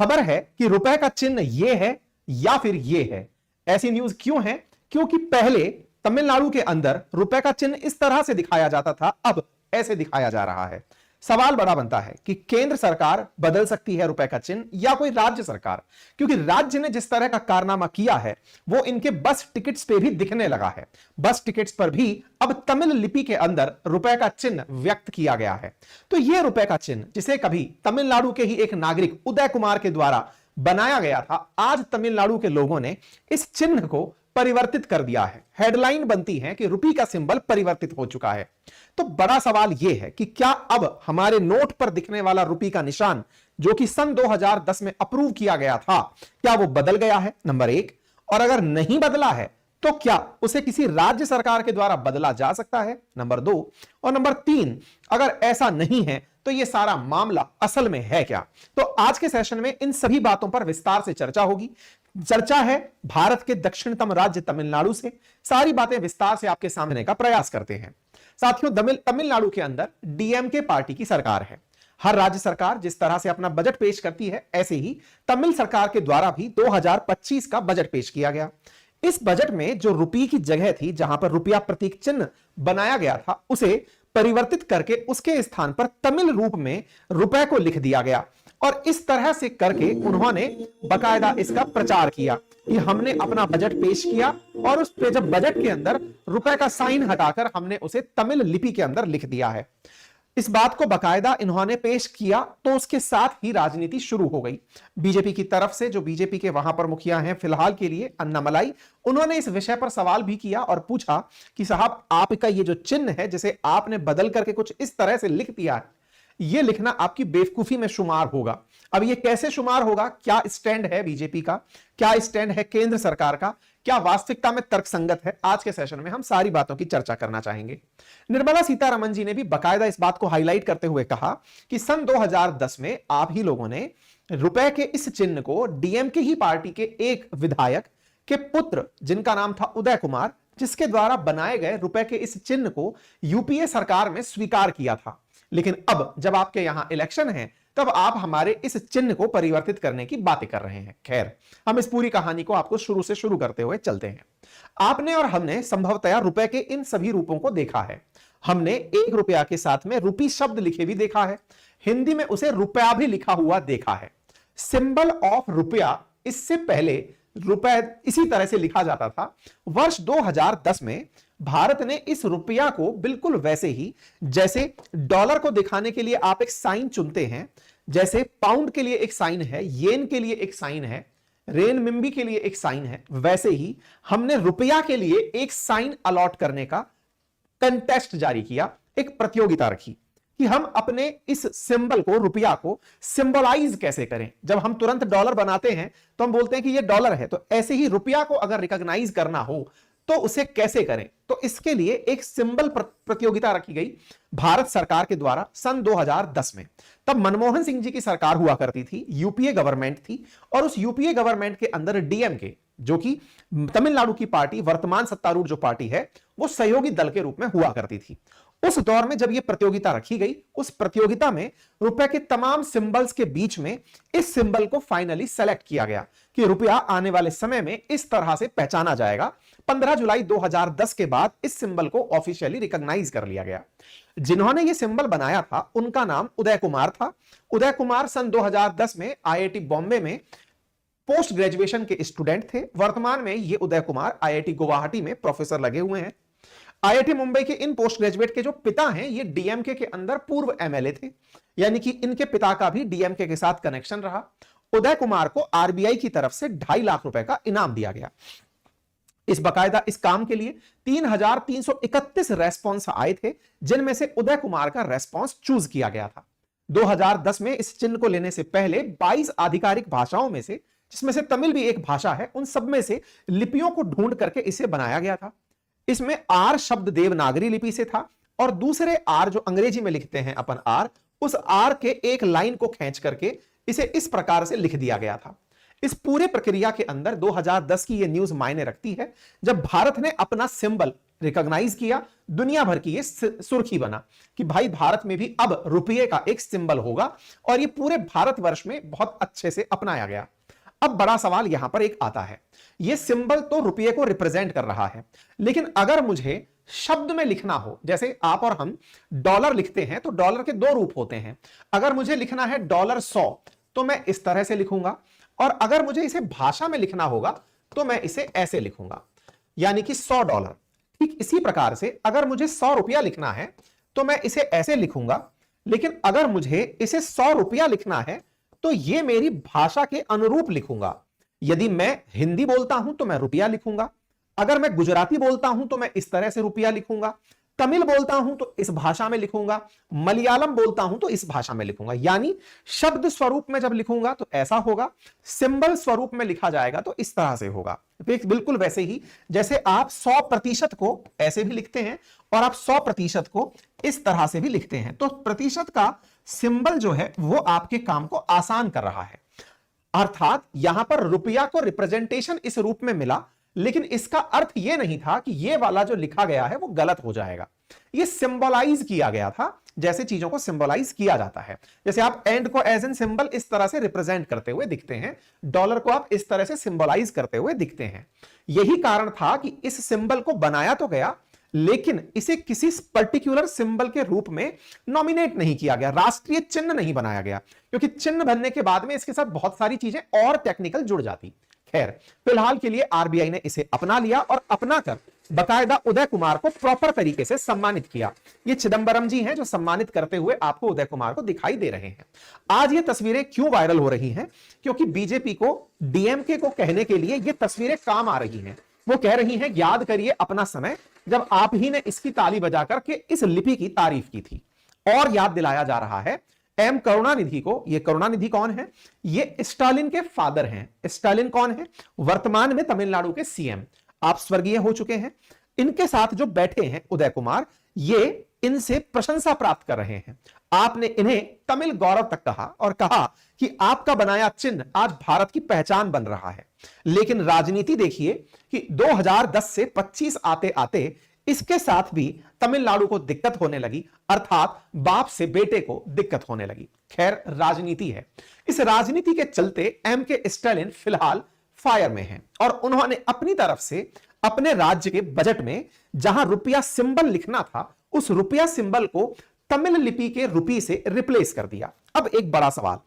खबर है कि रुपए का चिन्ह ये है या फिर ये है। ऐसी न्यूज क्यों है? क्योंकि पहले तमिलनाडु के अंदर रुपए का चिन्ह इस तरह से दिखाया जाता था, अब ऐसे दिखाया जा रहा है। सवाल बड़ा बनता है कि केंद्र सरकार बदल सकती है रुपए का चिन्ह या कोई राज्य सरकार, क्योंकि राज्य ने जिस तरह का कारनामा किया है वो इनके बस टिकट्स पे भी दिखने लगा है। बस टिकट्स पर भी अब तमिल लिपि के अंदर रुपए का चिन्ह व्यक्त किया गया है। तो यह रुपए का चिन्ह, जिसे कभी तमिलनाडु के ही एक नागरिक उदय कुमार के द्वारा बनाया गया था, आज तमिलनाडु के लोगों ने इस चिन्ह को परिवर्तित कर दिया है। हेडलाइन बनती है कि रुपये का सिंबल परिवर्तित हो चुका है। तो बड़ा सवाल यह है कि क्या अब हमारे नोट पर दिखने वाला रुपये का निशान, जो कि सन 2010 में अप्रूव किया गया था, क्या वो बदल गया है? नंबर एक। और अगर नहीं बदला है तो क्या उसे किसी राज्य सरकार के द्वारा बदला जा सकता है? नंबर दो। और नंबर तीन, अगर ऐसा नहीं है तो यह सारा मामला असल में है क्या? तो आज के सेशन में इन सभी बातों पर विस्तार से चर्चा होगी। चर्चा है भारत के दक्षिणतम राज्य तमिलनाडु से। सारी बातें विस्तार से आपके सामने का प्रयास करते हैं। साथियों, तमिलनाडु के अंदर डीएमके पार्टी की सरकार है। हर राज्य सरकार जिस तरह से अपना बजट पेश करती है, ऐसे ही तमिल सरकार के द्वारा भी 2025 का बजट पेश किया गया। इस बजट में जो रुपये की जगह थी, जहां पर रुपया प्रतीक चिन्ह बनाया गया था, उसे परिवर्तित करके उसके स्थान पर तमिल रूप में रुपए को लिख दिया गया। और इस तरह से करके उन्होंने बकायदा इसका प्रचार किया कि हमने अपना बजट पेश किया और उस पे जब बजट के अंदर रुपए का साइन हटाकर हमने उसे तमिल लिपि के अंदर लिख दिया है। इस बात को बकायदा इन्होंने पेश किया तो उसके साथ ही राजनीति शुरू हो गई। बीजेपी की तरफ से, जो बीजेपी के वहां पर मुखिया हैं फिलहाल के लिए, अन्नामलाई, उन्होंने इस विषय पर सवाल भी किया और पूछा कि साहब, आपका ये जो चिन्ह है, जिसे आपने बदल करके कुछ इस तरह से लिख दिया है, यह लिखना आपकी बेवकूफी में शुमार होगा। अब यह कैसे शुमार होगा? क्या स्टैंड है बीजेपी का? क्या स्टैंड है केंद्र सरकार का? क्या वास्तविकता में तर्कसंगत है? आज के सेशन में हम सारी बातों की चर्चा करना चाहेंगे। निर्मला सीतारमण जी ने भी बकायदा इस बात को हाईलाइट करते हुए कहा कि सन 2010 में आप ही लोगों ने रुपए के इस चिन्ह को डीएमके ही पार्टी के एक विधायक के पुत्र, जिनका नाम था उदय कुमार, जिसके द्वारा बनाए गए रुपए के इस चिन्ह को यूपीए सरकार में स्वीकार किया था। लेकिन अब जब आपके यहां इलेक्शन है, तब आप हमारे इस चिन्ह को परिवर्तित करने की बातें कर रहे हैं। खैर, हम इस पूरी कहानी को आपको शुरू से शुरू करते हुए चलते हैं। आपने और हमने संभवतया रुपए के इन सभी रूपों को देखा है। हमने एक रुपया के साथ में रुपी शब्द लिखे भी देखा है। हिंदी में उसे रुपया भी लिखा हुआ देखा है। सिंबल ऑफ रुपया, इससे पहले रुपए इसी तरह से लिखा जाता था। वर्ष 2010 में भारत ने इस रुपया को बिल्कुल वैसे ही, जैसे डॉलर को दिखाने के लिए आप एक साइन चुनते हैं, जैसे पाउंड के लिए एक साइन है, येन के लिए एक साइन है, रेन मिंबी के लिए एक साइन है, वैसे ही हमने रुपया के लिए एक साइन अलॉट करने का कंटेस्ट जारी किया, एक प्रतियोगिता रखी कि हम अपने इस सिंबल को, रुपया को सिंबलाइज कैसे करें। जब हम तुरंत डॉलर बनाते हैं तो हम बोलते हैं कि ये डॉलर है, तो ऐसे ही रुपया को अगर रिकॉग्नाइज करना हो तो उसे कैसे करें। तो इसके लिए एक सिंबल प्रतियोगिता रखी गई भारत सरकार के द्वारा सन 2010 में। तब मनमोहन सिंह जी की सरकार हुआ करती थी, यूपीए गवर्नमेंट थी, और उस यूपीए गवर्नमेंट के अंदर डीएमके, जो कि तमिलनाडु की पार्टी, वर्तमान सत्तारूढ़ जो पार्टी है, वो सहयोगी दल के रूप में हुआ करती थी। उस दौर में जब यह प्रतियोगिता रखी गई, उस प्रतियोगिता में रुपए के तमाम सिंबल्स के बीच में इस सिंबल को फाइनली सेलेक्ट किया गया कि रुपया आने वाले समय में इस तरह से पहचाना जाएगा। 15 जुलाई 2010 के बाद इस सिंबल को ऑफिशियली रिकॉग्नाइज कर लिया गया। जिन्होंने यह सिंबल बनाया था, उनका नाम उदय कुमार था। उदय कुमार सन 2010 में आईआईटी बॉम्बे में पोस्ट ग्रेजुएशन के स्टूडेंट थे। वर्तमान में ये उदय कुमार आईआईटी गुवाहाटी में प्रोफेसर लगे हुए हैं। आईआईटी मुंबई के इन पोस्ट ग्रेजुएट के जो पिता हैं, ये डीएमके के अंदर पूर्व एमएलए थे, यानी कि इनके पिता का भी डीएमके के साथ कनेक्शन रहा। उदय कुमार को आरबीआई की तरफ से 2.5 लाख रुपए का इनाम दिया गया। इस काम के लिए 3,331 रेस्पॉन्स आए थे, जिनमें से उदय कुमार का रेस्पॉन्स चूज किया गया था। 2010 में इस चिन्ह को लेने से पहले 22 आधिकारिक भाषाओं में से, जिसमें से तमिल भी एक भाषा है, उन सब में से लिपियों को ढूंढ करके इसे बनाया गया था। इसमें आर शब्द देवनागरी लिपि से था और दूसरे आर जो अंग्रेजी में लिखते हैं अपन आर, उस आर के एक लाइन को खींच करके इसे इस प्रकार से लिख दिया गया था। इस पूरे प्रक्रिया के अंदर 2010 की यह न्यूज मायने रखती है, जब भारत ने अपना सिंबल रिकॉग्नाइज किया, दुनिया भर की ये सुर्खी बना कि भाई भारत में भी अब रुपये का एक सिंबल होगा, और ये पूरे भारतवर्ष में बहुत अच्छे से अपनाया गया। अब बड़ा सवाल यहां पर एक आता है, ये सिंबल तो रुपये को रिप्रेजेंट कर रहा है, लेकिन अगर मुझे शब्द में लिखना हो, जैसे आप और हम डॉलर लिखते हैं तो डॉलर के दो रूप होते हैं। अगर मुझे लिखना है $100 तो मैं इस तरह से लिखूंगा, और अगर मुझे इसे भाषा में लिखना होगा तो मैं इसे ऐसे लिखूंगा, यानी कि $100। ठीक इसी प्रकार से अगर मुझे ₹100 लिखना है तो मैं इसे ऐसे लिखूंगा, लेकिन अगर मुझे इसे ₹100 लिखना है तो यह मेरी भाषा के अनुरूप लिखूंगा। यदि मैं हिंदी बोलता हूं तो मैं रुपया लिखूंगा, अगर मैं गुजराती बोलता हूं तो मैं इस तरह से रुपया लिखूंगा, तमिल बोलता हूं तो इस भाषा में लिखूंगा, मलयालम बोलता हूं तो इस भाषा में लिखूंगा। यानी शब्द स्वरूप में जब लिखूंगा तो ऐसा होगा, सिंबल स्वरूप में लिखा जाएगा तो इस तरह से होगा। बिल्कुल वैसे ही जैसे आप 100% को ऐसे भी लिखते हैं और आप 100% को इस तरह से भी लिखते हैं, तो प्रतिशत का सिंबल जो है वो आपके काम को आसान कर रहा है। अर्थात यहां पर रुपया को रिप्रेजेंटेशन इस रूप में मिला, लेकिन इसका अर्थ यह नहीं था कि यह वाला जो लिखा गया है वो गलत हो जाएगा। यह सिंबलाइज किया गया था, जैसे चीजों को सिंबलाइज किया जाता है। जैसे आप एंड को एज एन सिंबल इस तरह से रिप्रेजेंट करते हुए दिखते हैं, डॉलर को आप इस तरह से सिंबलाइज करते हुए दिखते हैं। यही कारण था कि इस सिंबल को बनाया तो गया, लेकिन इसे किसी पर्टिकुलर सिंबल के रूप में नॉमिनेट नहीं किया गया, राष्ट्रीय चिन्ह नहीं बनाया गया, क्योंकि चिन्ह बनने के बाद में इसके साथ बहुत सारी चीजें और टेक्निकल जुड़ जाती। खैर, फिलहाल के लिए आरबीआई ने इसे अपना लिया और अपना कर बकायदा उदय कुमार को प्रॉपर तरीके से सम्मानित किया। ये चिदंबरम जी हैं जो सम्मानित करते हुए आपको उदय कुमार को दिखाई दे रहे हैं। आज ये तस्वीरें क्यों वायरल हो रही हैं? क्योंकि बीजेपी को, डीएमके को कहने के लिए ये तस्वीरें काम आ रही हैं। वो कह रही हैं, याद करिए अपना समय जब आप ही ने इसकी ताली बजा करके इस लिपि की तारीफ की थी। और याद दिलाया जा रहा है एम करुणानिधि को। ये करुणानिधि कौन है? ये स्टालिन के फादर हैं। स्टालिन कौन है? वर्तमान में तमिलनाडु के सीएम, आप स्वर्गीय हो चुके हैं। इनके साथ जो बैठे हैं उदय कुमार, ये इनसे प्रशंसा प्राप्त कर रहे हैं। आपने इन्हें तमिल गौरव तक कहा और कहा कि आपका बनाया चिन्ह आज भारत की पहचान बन रहा है। लेकिन राजनीति देखिए कि 2010 से 25 आते आते इसके साथ भी तमिलनाडु को दिक्कत होने लगी, अर्थात बाप से बेटे को दिक्कत होने लगी। खैर, राजनीति है। इस राजनीति के चलते एम के स्टालिन फिलहाल फायर में हैं और उन्होंने अपनी तरफ से अपने राज्य के बजट में जहां रुपया सिंबल लिखना था, उस रुपया सिंबल को तमिल लिपि के रुपी से रिप्लेस कर दिया। अब एक बड़ा सवाल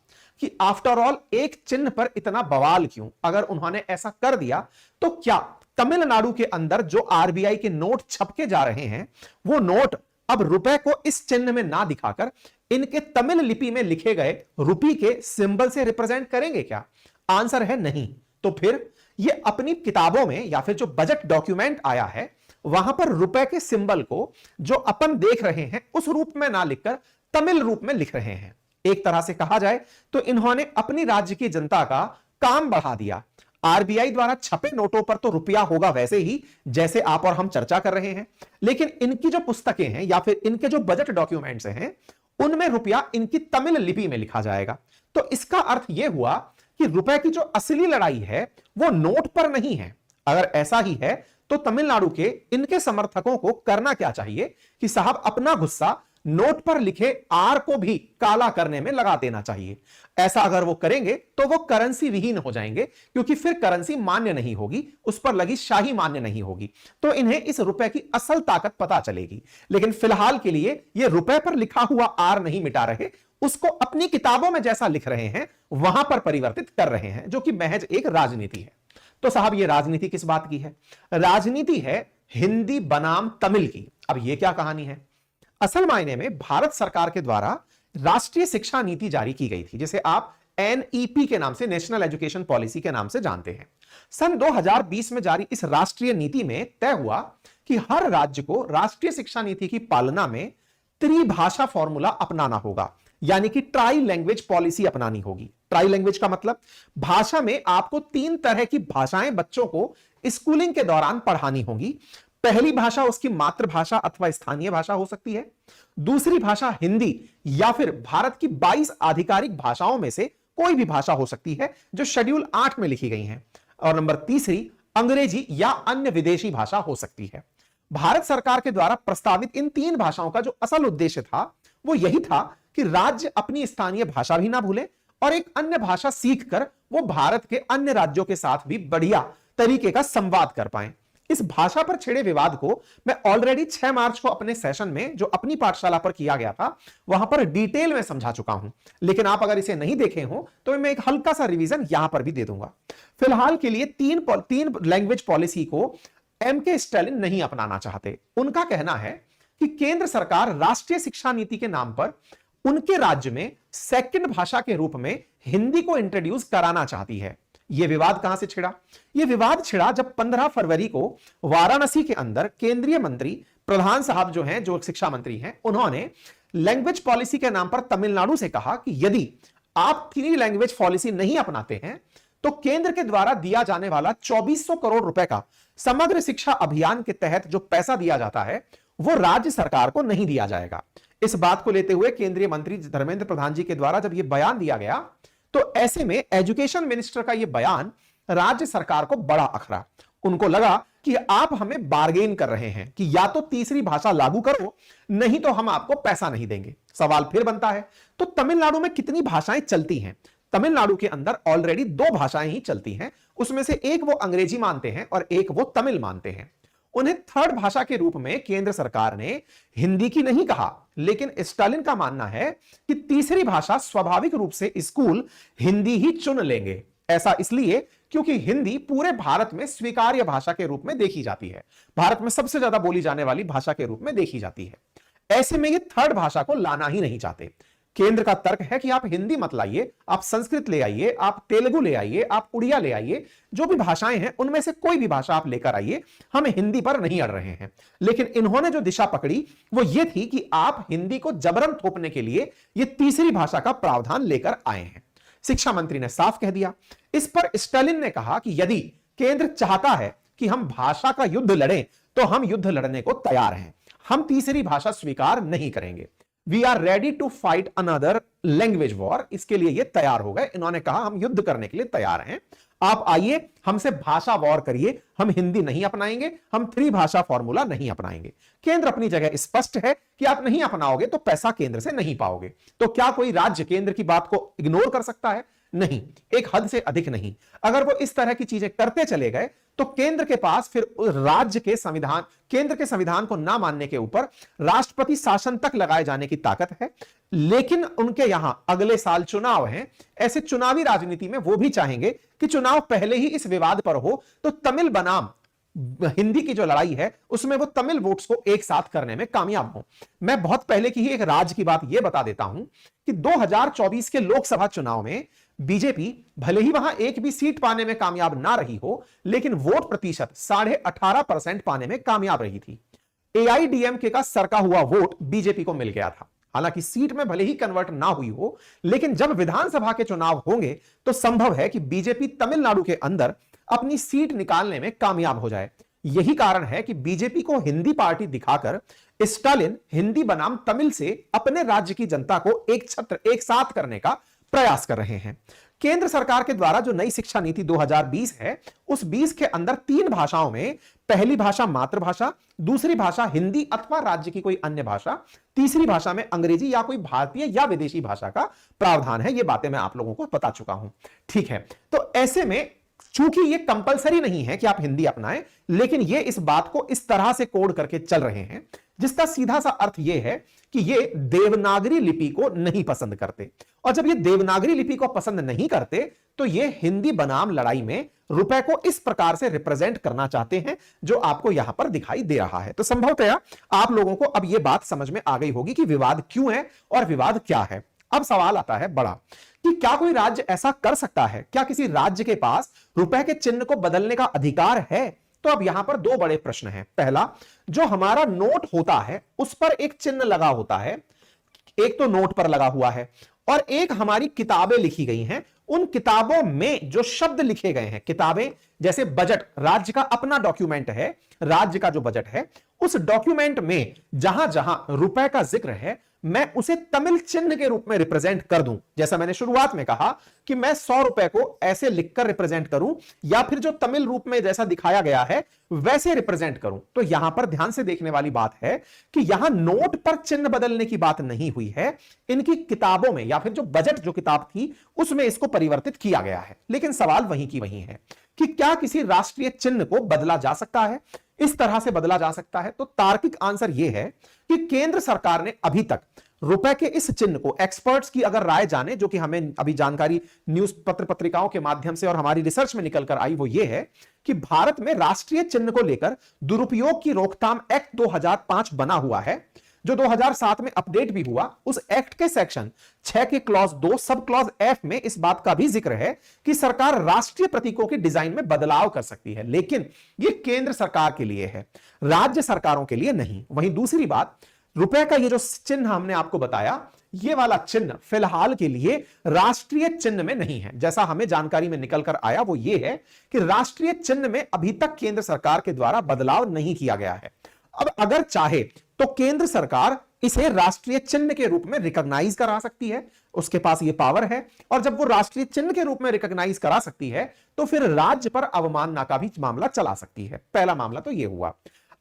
कि आफ्टर ऑल एक चिन्ह पर इतना बवाल क्यों? अगर उन्होंने ऐसा कर दिया तो क्या तमिलनाडु के अंदर जो आरबीआई के नोट छपके जा रहे हैं, वो नोट अब रुपए को इस चिन्ह में ना दिखाकर इनके तमिल लिपि में लिखे गए रुपी के सिंबल से रिप्रेजेंट करेंगे क्या? आंसर है नहीं। तो फिर ये अपनी किताबों में या फिर जो बजट डॉक्यूमेंट आया है वहां पर रुपए के सिंबल को जो अपन देख रहे हैं उस रूप में ना लिखकर तमिल रूप में लिख रहे हैं। एक तरह से कहा जाए तो इन्होंने अपनी राज्य की जनता का काम बढ़ा दिया। आरबीआई द्वारा छपे नोटों पर तो रुपया होगा वैसे ही जैसे आप और हम चर्चा कर रहे हैं, लेकिन इनकी जो पुस्तकें हैं या फिर इनके जो बजट डॉक्यूमेंट्स हैं उनमें रुपया इनकी तमिल लिपि में लिखा जाएगा। तो इसका अर्थ यह हुआ कि रुपए की जो असली लड़ाई है वो नोट पर नहीं है। अगर ऐसा ही है तो तमिलनाडु के इनके समर्थकों को करना क्या चाहिए कि साहब अपना गुस्सा नोट पर लिखे आर को भी काला करने में लगा देना चाहिए। ऐसा अगर वो करेंगे तो वो करेंसी विहीन हो जाएंगे, क्योंकि फिर करेंसी मान्य नहीं होगी, उस पर लगी शाही मान्य नहीं होगी, तो इन्हें इस रुपए की असल ताकत पता चलेगी। लेकिन फिलहाल के लिए ये रुपए पर लिखा हुआ आर नहीं मिटा रहे, उसको अपनी किताबों में जैसा लिख रहे हैं वहां पर परिवर्तित कर रहे हैं, जो कि महज एक राजनीति है। तो साहब ये राजनीति किस बात की है? राजनीति है हिंदी बनाम तमिल की। अब ये क्या कहानी है? असल मायने में भारत सरकार के द्वारा राष्ट्रीय शिक्षा नीति जारी की गई थी, जिसे आप एनईपी के नाम से, नेशनल एजुकेशन पॉलिसी के नाम से जानते हैं। सन 2020 में जारी इस राष्ट्रीय नीति में तय हुआ कि हर राज्य को राष्ट्रीय शिक्षा नीति की पालना में त्रिभाषा फॉर्मूला अपनाना होगा, यानी कि ट्राई लैंग्वेज पॉलिसी अपनानी होगी। ट्राई लैंग्वेज का मतलब भाषा में आपको 3 तरह की भाषाएं बच्चों को स्कूलिंग के दौरान पढ़ानी होंगी। पहली भाषा उसकी मातृभाषा अथवा स्थानीय भाषा हो सकती है, दूसरी भाषा हिंदी या फिर भारत की 22 आधिकारिक भाषाओं में से कोई भी भाषा हो सकती है जो शेड्यूल 8 में लिखी गई है। और नंबर तीसरी, अंग्रेजी या अन्य विदेशी भाषा हो सकती है। भारत सरकार के द्वारा प्रस्तावित इन 3 भाषाओं का जो असल उद्देश्य था वो यही था कि राज्य अपनी स्थानीय भाषा भी ना भूले और एक अन्य भाषा सीखकर वो भारत के अन्य राज्यों के साथ भी बढ़िया तरीके का संवाद कर पाए। इस भाषा पर छिड़े विवाद को मैं ऑलरेडी 6 मार्च को अपने सेशन में जो अपनी पाठशाला पर किया गया था वहां पर डिटेल में समझा चुका हूं, लेकिन आप अगर इसे नहीं देखे हो तो मैं एक हल्का सा रिवीजन यहां पर भी दे दूंगा। फिलहाल के लिए तीन लैंग्वेज पॉलिसी को एमके स्टालिन नहीं अपनाना चाहते। उनका कहना है कि केंद्र सरकार राष्ट्रीय शिक्षा नीति के नाम पर उनके राज्य में सेकंड भाषा के रूप में हिंदी को इंट्रोड्यूस कराना चाहती है। यह विवाद कहां से छिड़ा? यह विवाद छिड़ा जब 15 फरवरी को वाराणसी के अंदर केंद्रीय मंत्री प्रधान साहब जो हैं, जो शिक्षा मंत्री हैं, उन्होंने लैंग्वेज पॉलिसी के नाम पर तमिलनाडु से कहा कि यदि आप 3 लैंग्वेज पॉलिसी नहीं अपनाते हैं तो केंद्र के द्वारा दिया जाने वाला 2400 करोड़ रुपए का समग्र शिक्षा अभियान के तहत जो पैसा दिया जाता है वो राज्य सरकार को नहीं दिया जाएगा। इस बात को लेते हुए केंद्रीय मंत्री धर्मेंद्र प्रधान जी के द्वारा जब यह बयान दिया गया तो ऐसे में एजुकेशन मिनिस्टर का यह बयान राज्य सरकार को बड़ा अखरा। उनको लगा कि आप हमें बार्गेन कर रहे हैं कि या तो तीसरी भाषा लागू करो नहीं तो हम आपको पैसा नहीं देंगे। सवाल फिर बनता है, तो तमिलनाडु में कितनी भाषाएं चलती हैं? तमिलनाडु के अंदर ऑलरेडी 2 भाषाएं ही चलती हैं, उसमें से एक वो अंग्रेजी मानते हैं और एक वो तमिल मानते हैं। उन्हें थर्ड भाषा के रूप में केंद्र सरकार ने हिंदी की नहीं कहा, लेकिन स्टालिन का मानना है कि तीसरी भाषा स्वाभाविक रूप से स्कूल हिंदी ही चुन लेंगे। ऐसा इसलिए क्योंकि हिंदी पूरे भारत में स्वीकार्य भाषा के रूप में देखी जाती है, भारत में सबसे ज्यादा बोली जाने वाली भाषा के रूप में देखी जाती है। ऐसे में ये थर्ड भाषा को लाना ही नहीं चाहते। केंद्र का तर्क है कि आप हिंदी मत लाइए, आप संस्कृत ले आइए, आप तेलुगु ले आइए, आप उड़िया ले आइए, जो भी भाषाएं हैं उनमें से कोई भी भाषा आप लेकर आइए, हम हिंदी पर नहीं अड़ रहे हैं। लेकिन इन्होंने जो दिशा पकड़ी वो ये थी कि आप हिंदी को जबरन थोपने के लिए ये तीसरी भाषा का प्रावधान लेकर आए हैं। शिक्षा मंत्री ने साफ कह दिया। इस पर स्टालिन ने कहा कि यदि केंद्र चाहता है कि हम भाषा का युद्ध लड़ें तो हम युद्ध लड़ने को तैयार हैं, हम तीसरी भाषा स्वीकार नहीं करेंगे। We are ready to fight another language war. इसके लिए ये तैयार हो गए। इन्होंने कहा हम युद्ध करने के लिए तैयार हैं, आप आइए हमसे भाषा वॉर करिए, हम हिंदी नहीं अपनाएंगे, हम 3 भाषा फॉर्मूला नहीं अपनाएंगे। केंद्र अपनी जगह स्पष्ट है कि आप नहीं अपनाओगे तो पैसा केंद्र से नहीं पाओगे। तो क्या कोई राज्य केंद्र की बात को इग्नोर कर सकता है? नहीं, एक हद से अधिक नहीं। अगर वो इस तरह की चीजें करते चले गए तो केंद्र के पास फिर राज्य के संविधान, केंद्र के संविधान को ना मानने के ऊपर राष्ट्रपति शासन तक लगाए जाने की ताकत है। लेकिन उनके यहां अगले साल चुनाव हैं, ऐसे चुनावी राजनीति में वो भी चाहेंगे कि चुनाव पहले ही इस विवाद पर हो तो तमिल बनाम हिंदी की जो लड़ाई है उसमें वो तमिल वोट्स को एक साथ करने में कामयाब हो। मैं बहुत पहले की ही एक राज्य की बात यह बता देता हूं कि 2024 के लोकसभा चुनाव में बीजेपी भले ही वहां एक भी सीट पाने में कामयाब ना रही हो, लेकिन वोट प्रतिशत 18.5% पाने में कामयाब रही थी। एआईडीएमके का सरका हुआ वोट बीजेपी को मिल गया था। हालांकि सीट में भले ही कन्वर्ट ना हुई हो, लेकिन जब विधानसभा के चुनाव होंगे तो संभव है कि बीजेपी तमिलनाडु के अंदर अपनी सीट निकालने में कामयाब हो जाए। यही कारण है कि बीजेपी को हिंदी पार्टी दिखाकर स्टालिन हिंदी बनाम तमिल से अपने राज्य की जनता को एक छत्र एक साथ करने का प्रयास कर रहे हैं। केंद्र सरकार के द्वारा जो नई शिक्षा नीति 2020 है, उस 20 के अंदर 3 भाषाओं में पहली भाषा मातृभाषा, दूसरी भाषा हिंदी अथवा राज्य की कोई अन्य भाषा, तीसरी भाषा में अंग्रेजी या कोई भारतीय या विदेशी भाषा का प्रावधान है। ये बातें मैं आप लोगों को बता चुका हूं, ठीक है। तो ऐसे में चूंकि ये कंपलसरी नहीं है कि आप हिंदी अपनाएं, लेकिन ये इस बात को इस तरह से कोड करके चल रहे हैं जिसका सीधा सा अर्थ यह है कि ये देवनागरी लिपि को नहीं पसंद करते। और जब ये देवनागरी लिपि को पसंद नहीं करते तो ये हिंदी बनाम लड़ाई में रुपए को इस प्रकार से रिप्रेजेंट करना चाहते हैं जो आपको यहां पर दिखाई दे रहा है। तो संभवतः आप लोगों को अब यह बात समझ में आ गई होगी कि विवाद क्यों है और विवाद क्या है। अब सवाल आता है बड़ा कि क्या कोई राज्य ऐसा कर सकता है? क्या किसी राज्य के पास रुपए के चिन्ह को बदलने का अधिकार है? तो अब यहां पर 2 बड़े प्रश्न हैं। पहला, जो हमारा नोट होता है उस पर एक चिन्ह लगा होता है, एक तो नोट पर लगा हुआ है, और एक हमारी किताबें लिखी गई हैं, उन किताबों में जो शब्द लिखे गए हैं, किताबें जैसे बजट राज्य का अपना डॉक्यूमेंट है, राज्य का जो बजट है उस डॉक्यूमेंट में जहां जहां रुपए का जिक्र है मैं उसे तमिल चिन्ह के रूप में रिप्रेजेंट कर दूं। जैसा मैंने शुरुआत में कहा कि मैं 100 रुपए को ऐसे लिखकर रिप्रेजेंट करूं या फिर जो तमिल रूप में जैसा दिखाया गया है वैसे रिप्रेजेंट करूं। तो यहां पर ध्यान से देखने वाली बात है कि यहां नोट पर चिन्ह बदलने की बात नहीं हुई है, इनकी किताबों में या फिर जो बजट जो किताब थी उसमें इसको परिवर्तित किया गया है। लेकिन सवाल वहीं की वहीं है कि क्या किसी राष्ट्रीय चिन्ह को बदला जा सकता है, इस तरह से बदला जा सकता है? तो तार्किक आंसर यह है कि केंद्र सरकार ने अभी तक रुपए के इस चिन्ह को, एक्सपर्ट्स की अगर राय जाने, जो कि हमें अभी जानकारी न्यूज पत्र पत्रिकाओं के माध्यम से और हमारी रिसर्च में निकल कर आई, वो ये है कि भारत में राष्ट्रीय चिन्ह को लेकर दुरुपयोग की रोकथाम एक्ट 2005 बना हुआ है, जो 2007 में अपडेट भी हुआ। उस एक्ट के सेक्शन 6 के क्लॉज 2 सब क्लॉज एफ में इस बात का भी जिक्र है कि सरकार राष्ट्रीय प्रतीकों के डिजाइन में बदलाव कर सकती है, लेकिन यह केंद्र सरकार के लिए है, राज्य सरकारों के लिए नहीं। वहीं दूसरी बात, रुपए का ये जो चिन्ह हमने आपको बताया, ये वाला चिन्ह फिलहाल के लिए राष्ट्रीय चिन्ह में नहीं है। जैसा हमें जानकारी में निकल कर आया वो ये है कि राष्ट्रीय चिन्ह में अभी तक केंद्र सरकार के द्वारा बदलाव नहीं किया गया है। अब अगर चाहे तो केंद्र सरकार इसे राष्ट्रीय चिन्ह के रूप में रिकॉग्नाइज करा सकती है, उसके पास ये पावर है। और जब वो राष्ट्रीय चिन्ह के रूप में रिकॉग्नाइज करा सकती है तो फिर राज्य पर अवमानना का भी मामला चला सकती है। पहला मामला तो ये हुआ।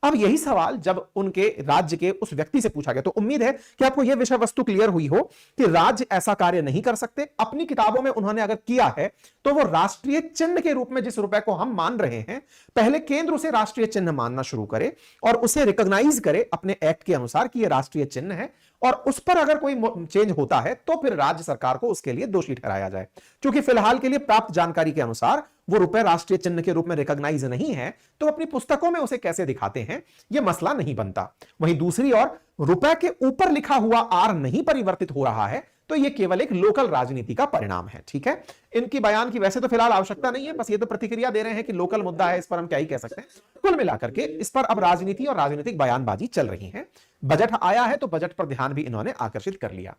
अब यही सवाल जब उनके राज्य के उस व्यक्ति से पूछा गया, तो उम्मीद है कि आपको यह विषय वस्तु क्लियर हुई हो कि राज्य ऐसा कार्य नहीं कर सकते। अपनी किताबों में उन्होंने अगर किया है तो वो राष्ट्रीय चिन्ह के रूप में जिस रुपए को हम मान रहे हैं, पहले केंद्र उसे राष्ट्रीय चिन्ह मानना शुरू करे और उसे रिकॉग्नाइज करे अपने एक्ट के अनुसार कि यह राष्ट्रीय चिन्ह है, और उस पर अगर कोई चेंज होता है तो फिर राज्य सरकार को उसके लिए दोषी ठहराया जाए। क्योंकि फिलहाल के लिए प्राप्त जानकारी के अनुसार वो रुपए राष्ट्रीय चिन्ह के रूप में रिकॉग्नाइज नहीं है, तो अपनी पुस्तकों में उसे कैसे दिखाते हैं यह मसला नहीं बनता। वहीं दूसरी ओर रुपए के ऊपर लिखा हुआ आर नहीं परिवर्तित हो रहा है, तो यह केवल एक लोकल राजनीति का परिणाम है। ठीक है, इनकी बयान की वैसे तो फिलहाल आवश्यकता नहीं है, बस ये तो प्रतिक्रिया दे रहे हैं कि लोकल मुद्दा है, इस पर हम क्या ही कह सकते हैं। कुल मिलाकर के इस पर अब राजनीति और राजनीतिक बयानबाजी चल रही है। बजट आया है तो बजट पर ध्यान भी इन्होंने आकर्षित कर लिया।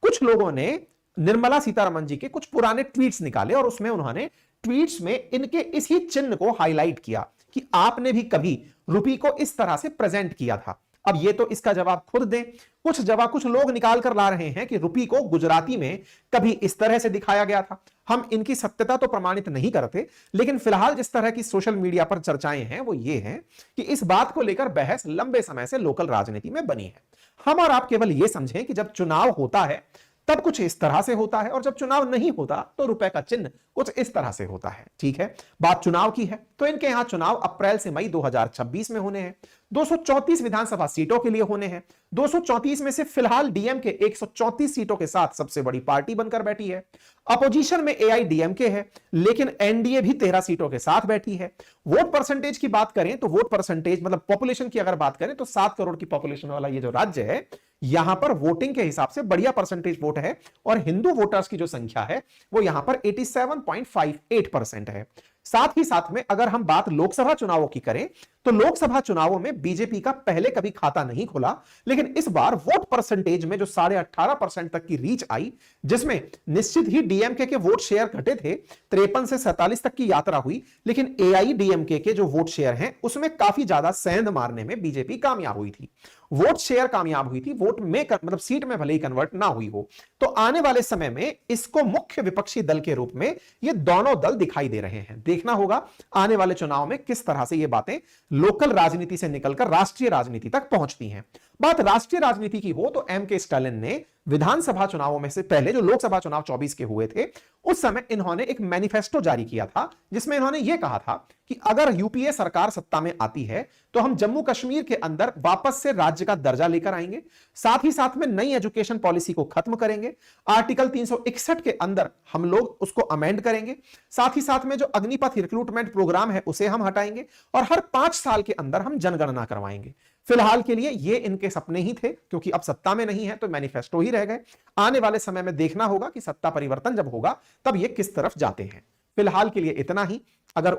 कुछ लोगों ने निर्मला सीतारमण जी के कुछ पुराने ट्वीट्स निकाले और उसमें उन्होंने ट्वीट्स में इनके इसी चिन्ह को हाईलाइट किया कि आपने भी कभी रुपये को इस तरह से प्रेजेंट किया था। अब ये तो इसका जवाब खुद दें। कुछ लोग निकाल कर ला रहे हैं कि रुपये को गुजराती में कभी इस तरह से दिखाया गया था। हम इनकी सत्यता तो प्रमाणित नहीं करते, लेकिन फिलहाल जिस तरह की सोशल मीडिया पर चर्चाएं हैं वो ये हैं कि इस बात को लेकर बहस लंबे समय से लोकल राजनीति में बनी है। हम और आप केवल यह समझें कि जब चुनाव होता है तब कुछ इस तरह से होता है, और जब चुनाव नहीं होता तो रुपए का चिन्ह कुछ इस तरह से होता है। ठीक है, बात चुनाव की है तो इनके यहां चुनाव अप्रैल से मई 2026 में होने हैं। 234 विधानसभा सीटों के लिए होने हैं। 234 में से फिलहाल डीएमके 134 सीटों के साथ सबसे बड़ी पार्टी बनकर बैठी है। अपोजिशन में एआईडीएमके है, लेकिन एनडीए भी 13 सीटों के साथ बैठी है। वोट परसेंटेज की बात करें तो वोट परसेंटेज मतलब पॉपुलेशन की अगर बात करें तो 7 करोड़ की पॉपुलेशन वाला ये जो राज्य है, यहां पर वोटिंग के हिसाब से बढ़िया परसेंटेज वोट है, और हिंदू वोटर्स की जो संख्या है वो यहां पर 87.58% है। साथ ही साथ में अगर हम बात लोकसभा चुनावों की करें तो लोकसभा चुनावों में बीजेपी का पहले कभी खाता नहीं खुला, लेकिन इस बार वोट परसेंटेज में जो 18.5% तक की रीच आई, जिसमें निश्चित ही डीएमके के वोट शेयर घटे थे, 53 से 47 तक की यात्रा हुई, लेकिन एआईडीएमके के जो वोट शेयर हैं उसमें काफी ज्यादा सेंध मारने में बीजेपी कामयाब हुई थी। वोट शेयर कामयाब हुई थी, वोट में मतलब सीट में भले ही कन्वर्ट ना हुई हो। तो आने वाले समय में इसको मुख्य विपक्षी दल के रूप में ये दोनों दल दिखाई दे रहे हैं। देखना होगा आने वाले चुनाव में किस तरह से ये बातें लोकल राजनीति से निकलकर राष्ट्रीय राजनीति तक पहुंचती हैं। बात राष्ट्रीय राजनीति की हो तो एम के स्टालिन ने विधानसभा चुनावों में से पहले जो लोकसभा चुनाव 24 के हुए थे, उस समय इन्होंने एक मैनिफेस्टो जारी किया था जिसमें इन्होंने यह कहा था कि अगर यूपीए सरकार सत्ता में आती है तो हम जम्मू कश्मीर के अंदर वापस से राज्य का दर्जा लेकर आएंगे, साथ ही साथ में नई एजुकेशन पॉलिसी को खत्म करेंगे, आर्टिकल 361 के अंदर हम लोग उसको अमेंड करेंगे, साथ ही साथ में जो अग्निपथ रिक्रूटमेंट प्रोग्राम है उसे हम हटाएंगे, और हर 5 साल के अंदर हम जनगणना करवाएंगे। फिलहाल के लिए ये इनके सपने ही थे, क्योंकि अब सत्ता में नहीं है तो मैनिफेस्टो ही रह गए। आने वाले समय में देखना होगा कि सत्ता परिवर्तन जब होगा तब ये किस तरफ जाते हैं। फिलहाल के लिए इतना ही। अगर